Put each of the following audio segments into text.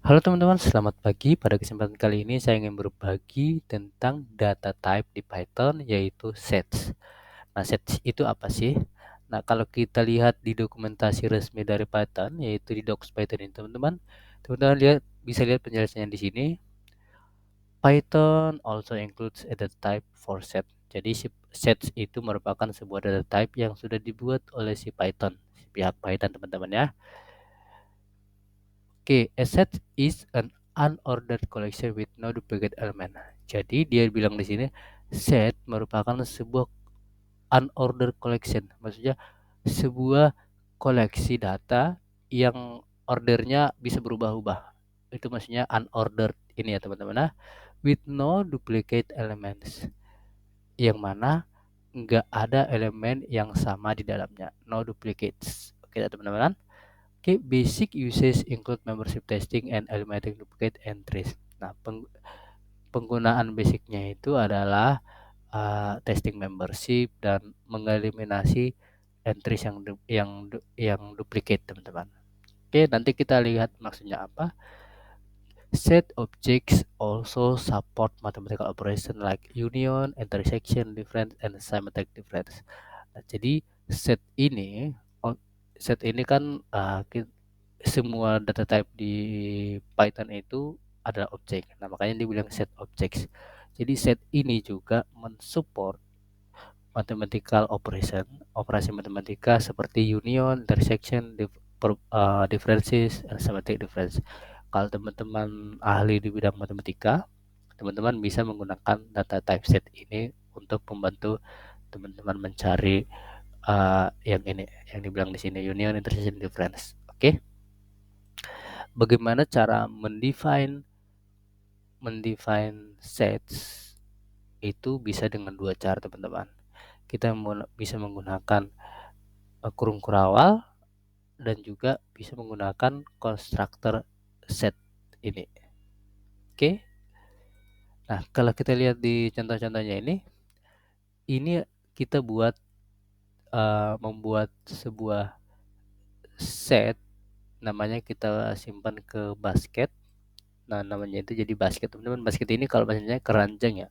Halo teman-teman, selamat pagi. Pada kesempatan kali ini saya ingin berbagi tentang data type di Python yaitu sets. Nah, sets itu apa sih? Nah, kalau kita lihat di dokumentasi resmi dari Python yaitu di docs Python ini teman-teman bisa lihat penjelasannya di sini. Python also includes a data type for set. Jadi sets itu merupakan sebuah data type yang sudah dibuat oleh si pihak Python teman-teman ya. Oke, a set is an unordered collection with no duplicate element. Jadi dia bilang di sini set merupakan sebuah unordered collection. Maksudnya sebuah koleksi data yang ordernya bisa berubah-ubah. Itu maksudnya unordered ini ya teman-teman. Nah, with no duplicate elements. Yang mana nggak ada elemen yang sama di dalamnya. No duplicates. Oke teman-teman. Okay, basic usage include membership testing and eliminating duplicate entries. Nah, penggunaan basicnya itu adalah testing membership dan mengeliminasi entries yang duplicate, teman-teman. Oke, nanti kita lihat maksudnya apa. Set objects also support mathematical operation like union, intersection, difference, and symmetric difference. Nah, jadi set ini oh, set ini kan semua data type di Python itu adalah objek. Nah, makanya dibilang set objects. Jadi set ini juga mensupport mathematical operation, operasi matematika seperti union, intersection, differences, and symmetric difference. Kalau teman-teman ahli di bidang matematika, teman-teman bisa menggunakan data type set ini untuk membantu teman-teman mencari yang ini, yang dibilang di sini union, intersection, difference. Oke. Bagaimana cara mendefine sets itu bisa dengan dua cara teman-teman. Kita bisa menggunakan kurung kurawal dan juga bisa menggunakan konstruktor set ini. Oke. Nah, kalau kita lihat di contoh-contohnya ini kita membuat sebuah set, namanya kita simpan ke basket. Nah, namanya itu jadi basket teman-teman. Basket ini kalau bahasanya keranjang ya.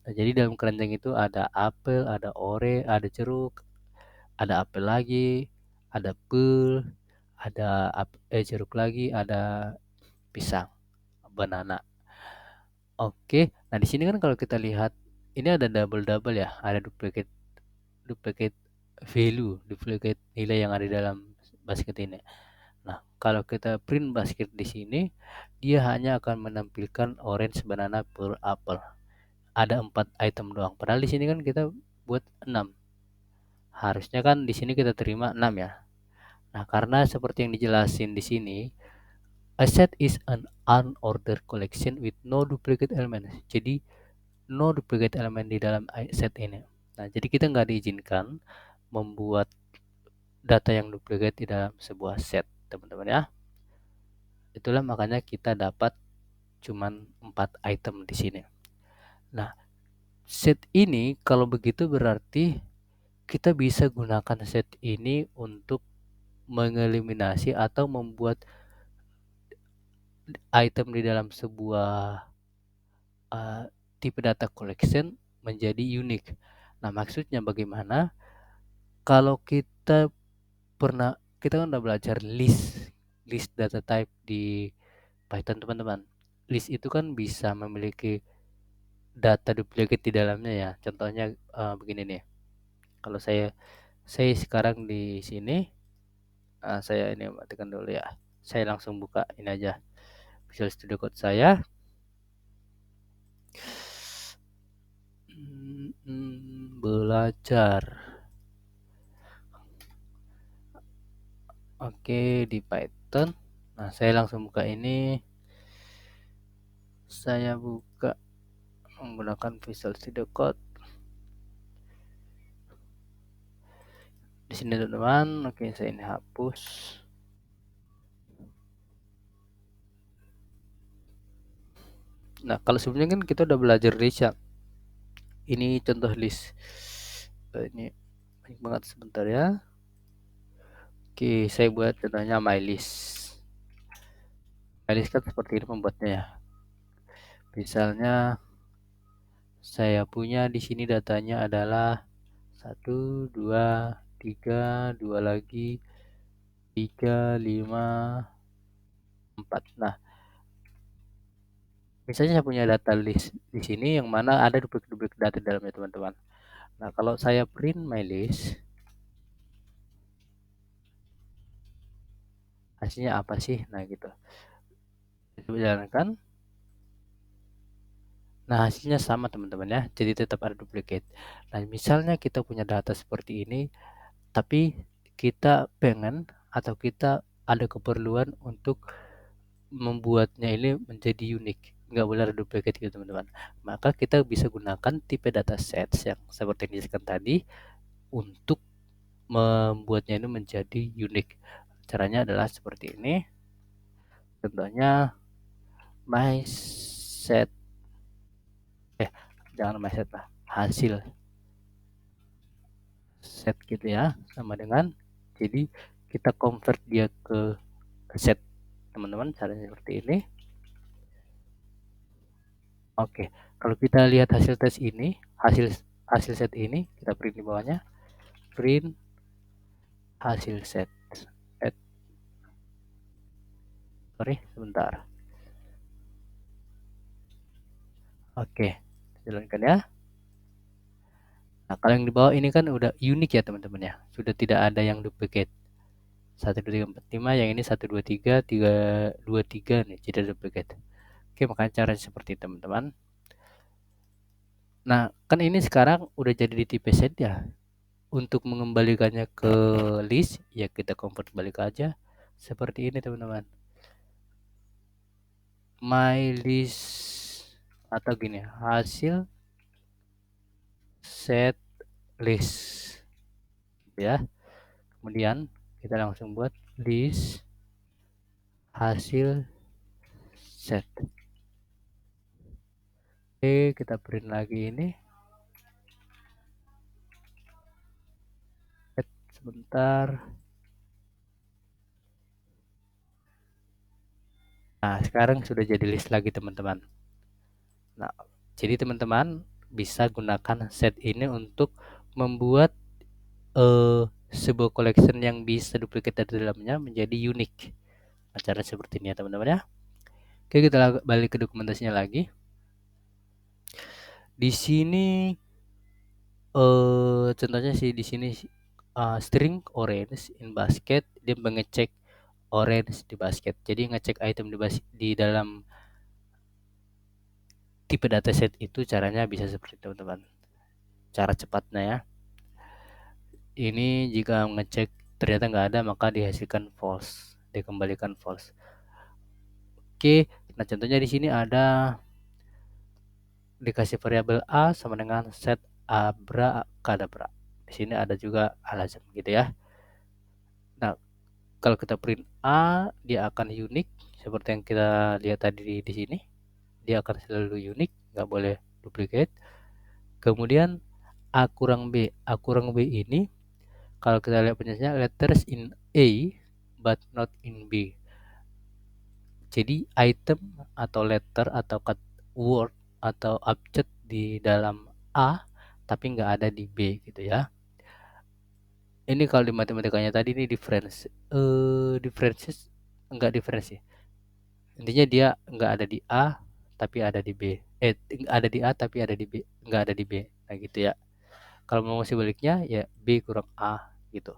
Nah, jadi dalam keranjang itu ada apel, ada ore, ada jeruk, ada apel lagi, ada pil, ada jeruk lagi, ada pisang, banana. Oke, nah di sini kan kalau kita lihat ini ada double ya, ada duplicate duplicate duplicate nilai yang ada di dalam basket ini. Nah, kalau kita print basket di sini, dia hanya akan menampilkan orange, banana, pear, apple. Ada 4 item doang. Padahal di sini kan kita buat 6. Harusnya kan di sini kita terima 6 ya. Nah, karena seperti yang dijelasin di sini, a set is an unordered collection with no duplicate elements. Jadi no duplicate element di dalam set ini. Nah, jadi kita nggak diizinkan membuat data yang duplicate di dalam sebuah set, teman-teman ya. Itulah makanya kita dapat cuman 4 item di sini. Nah, set ini kalau begitu berarti kita bisa gunakan set ini untuk mengeliminasi atau membuat item di dalam sebuah tipe data collection menjadi unik. Nah, maksudnya bagaimana? Kalau kita kan udah belajar list data type di Python teman-teman. List itu kan bisa memiliki data duplicate di dalamnya ya. Contohnya begini nih. Kalau saya sekarang di sini, saya ini matikan dulu ya. Saya langsung buka ini aja Visual Studio Code saya. Belajar. Oke, di Python. Nah, saya langsung buka ini. Saya buka menggunakan Visual Studio Code. Di sini teman-teman. Oke, saya ini hapus. Nah, kalau sebelumnya kan kita udah belajar list ya. Ini contoh list. Ini banyak banget, sebentar ya. Oke, saya buat contohnya my list. MyList kan seperti ini membuatnya ya. Misalnya saya punya di sini datanya adalah 1, 2, 3, 2 lagi, 3, 5, 4. Nah, misalnya saya punya data list di sini yang mana ada duplik-duplik data di dalamnya teman-teman. Nah, kalau saya print my list, hasilnya apa sih? Nah, gitu. Coba jalankan. Nah, hasilnya sama teman-teman ya. Jadi tetap ada duplicate. Nah, misalnya kita punya data seperti ini, tapi kita pengen atau kita ada keperluan untuk membuatnya ini menjadi unik, nggak boleh ada duplicate gitu teman-teman. Maka kita bisa gunakan tipe dataset yang seperti yang dijelaskan tadi untuk membuatnya ini menjadi unik. Caranya adalah seperti ini. Contohnya my set, jangan my set lah, hasil set gitu ya, sama dengan, jadi kita convert dia ke set teman-teman, caranya seperti ini. Oke, kalau kita lihat hasil tes ini, hasil hasil set ini, kita print di bawahnya, print hasil set. Sorry, sebentar. Oke, jalankan ya. Nah, kalau yang di bawah ini kan udah unik ya teman-teman ya, sudah tidak ada yang duplicate. 1, 2, 3, 4, 5, yang ini 1, 2, 3, 3, 2, 3 nih, tidak duplicate. Oke, makanya caranya seperti teman-teman. Nah, kan ini sekarang udah jadi di tipe set ya. Untuk mengembalikannya ke list, ya kita convert balik aja. Seperti ini teman-teman. My list atau gini, hasil set list. Ya. Kemudian kita langsung buat list hasil set. Oke, kita print lagi ini. Sebentar. Nah, sekarang sudah jadi list lagi teman-teman. Nah, jadi teman-teman bisa gunakan set ini untuk membuat sebuah collection yang bisa duplicate dari dalamnya menjadi unik. Nah, cara seperti ini ya teman-teman ya. Oke, kita balik ke dokumentasinya lagi. Di sini contohnya sih di sini string orange in basket, dia mengecek orange di basket. Jadi ngecek item di dalam tipe dataset itu caranya bisa seperti itu teman-teman. Cara cepatnya ya. Ini jika ngecek ternyata nggak ada maka dihasilkan false, dikembalikan false. Oke, nah contohnya di sini ada dikasih variabel a sama dengan set abrakadabra. Di sini ada juga alazam gitu ya. Nah, kalau kita print a, dia akan unik seperti yang kita lihat tadi di sini. Dia akan selalu unik, nggak boleh duplicate. Kemudian a kurang b, ini kalau kita lihat penjelasannya letters in A but not in B. Jadi item atau letter atau word atau object di dalam A tapi nggak ada di B gitu ya. Ini kalau di matematikanya tadi ini differences enggak difference sih. Intinya dia nggak ada di A tapi ada di B. Ada di A tapi ada di B, nggak ada di B. Nah gitu ya. Kalau mau sebaliknya ya B kurang A gitu.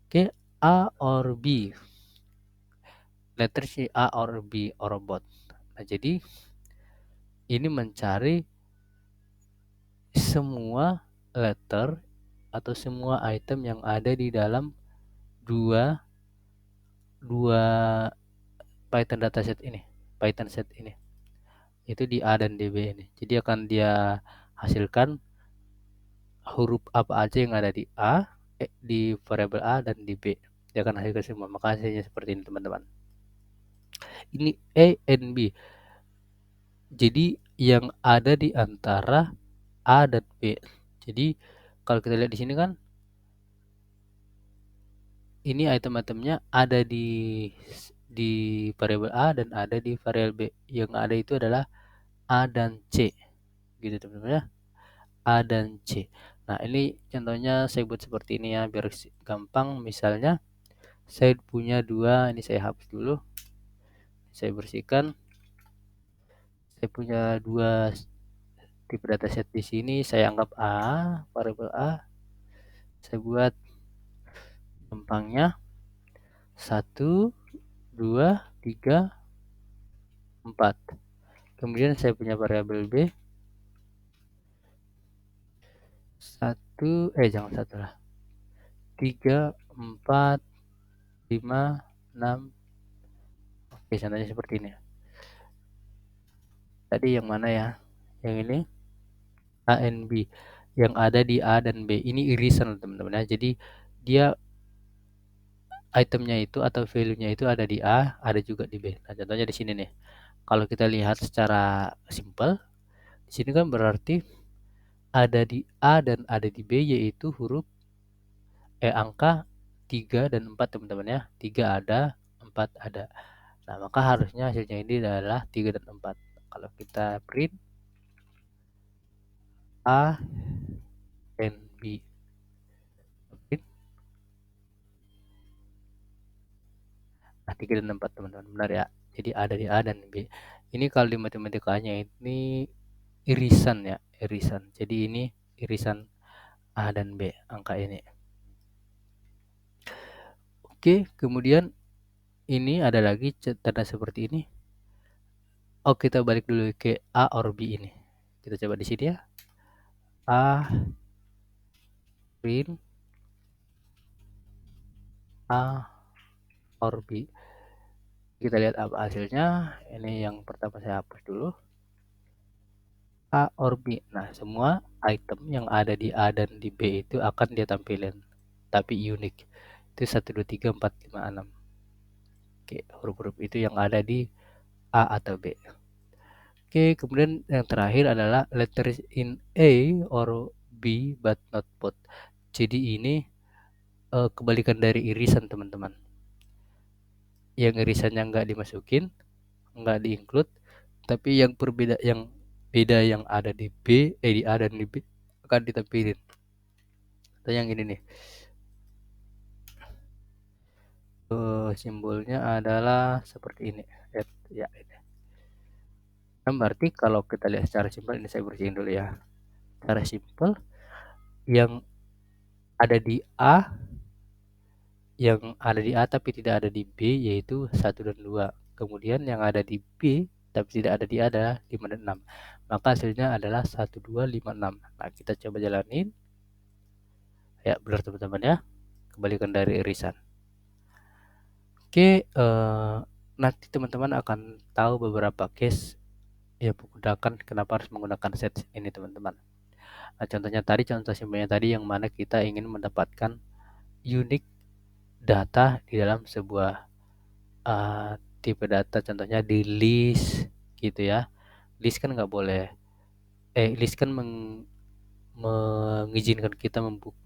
Oke, A or B. Letter C, A or B or both. Nah, jadi ini mencari semua letter atau semua item yang ada di dalam dua dua Python dataset ini, Python set ini. Itu di A dan di B ini. Jadi akan dia hasilkan huruf apa aja yang ada di A, di variabel A dan di B. Dia akan hasilkan semua. Maka hasilnya seperti ini teman-teman. Ini A and B. Jadi yang ada di antara A dan B. Jadi kalau kita lihat di sini kan ini item-itemnya ada di variabel A dan ada di variabel B. Yang ada itu adalah A dan C. Gitu teman-teman ya. A dan C. Nah, ini contohnya saya buat seperti ini ya biar gampang. Misalnya saya punya dua, ini saya hapus dulu. Saya bersihkan. Saya punya dua tipe dataset di sini, saya anggap A, variabel A. Saya buat gampangnya 1, 2, 3, 4. Kemudian saya punya variabel B 1, jangan 1 lah. 3, 4, 5, 6. Oke, contohnya seperti ini. Tadi yang mana ya? Yang ini A and B. Yang ada di A dan B. Ini irisan teman-teman ya. Jadi dia itemnya itu atau value-nya itu ada di A, ada juga di B. Nah, contohnya di sini nih. Kalau kita lihat secara simpel, di sini kan berarti ada di A dan ada di B yaitu angka 3 dan 4 teman-teman ya. 3 ada, 4 ada. Nah, maka harusnya hasilnya ini adalah 3 dan 4. Kalau kita print A and B. Print. Nah, 3 dan 4 teman-teman. Benar ya. Jadi ada di A dan B. Ini kalau di matematikanya ini irisan ya, irisan. Jadi ini irisan A dan B, angka ini. Oke, kemudian ini ada lagi tanda seperti ini. Oh, kita balik dulu ke A or B ini. Kita coba di sini ya. A print A or B. Kita lihat apa hasilnya. Ini yang pertama saya hapus dulu. A or B. Nah, semua item yang ada di A dan di B itu akan dia tampilin. Tapi unik. Itu 1, 2, 3, 4, 5, 6. Oke, huruf-huruf itu yang ada di A atau B. Oke, kemudian yang terakhir adalah letters in A or B but not both. Jadi ini kebalikan dari irisan teman-teman. Yang irisannya nggak dimasukin, nggak di-include, tapi yang beda yang ada di B, di A dan di B akan ditampilin. Atau yang ini nih. Simbolnya adalah seperti ini. Ya, ini. Nah, berarti kalau kita lihat secara simpel, ini saya bersihin dulu ya. Secara simpel, yang ada di A tapi tidak ada di B yaitu 1 dan 2. Kemudian yang ada di B tapi tidak ada di A adalah 5 dan 6. Maka hasilnya adalah 1, 2, 5, 6. Nah, kita coba jalanin. Ya, benar teman-teman ya. Kebalikan dari irisan. Oke, nanti teman-teman akan tahu beberapa case yang menggunakan kenapa harus menggunakan set ini teman-teman. Nah, contoh simpelnya tadi yang mana kita ingin mendapatkan unique data di dalam sebuah tipe data, contohnya di list gitu ya. List kan nggak boleh, list kan mengizinkan kita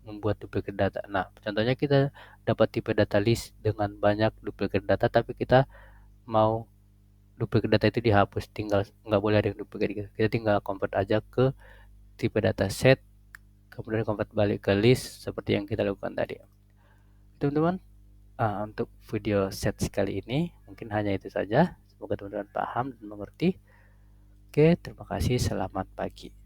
membuat duplicate data. Nah, contohnya kita dapat tipe data list dengan banyak duplicate data, tapi kita mau duplicate data itu dihapus, tinggal nggak boleh ada yang duplicate gitu. Kita tinggal convert aja ke tipe data set, kemudian convert balik ke list seperti yang kita lakukan tadi. Teman-teman, untuk video set kali ini mungkin hanya itu saja. Semoga teman-teman paham dan mengerti. Oke, terima kasih. Selamat pagi.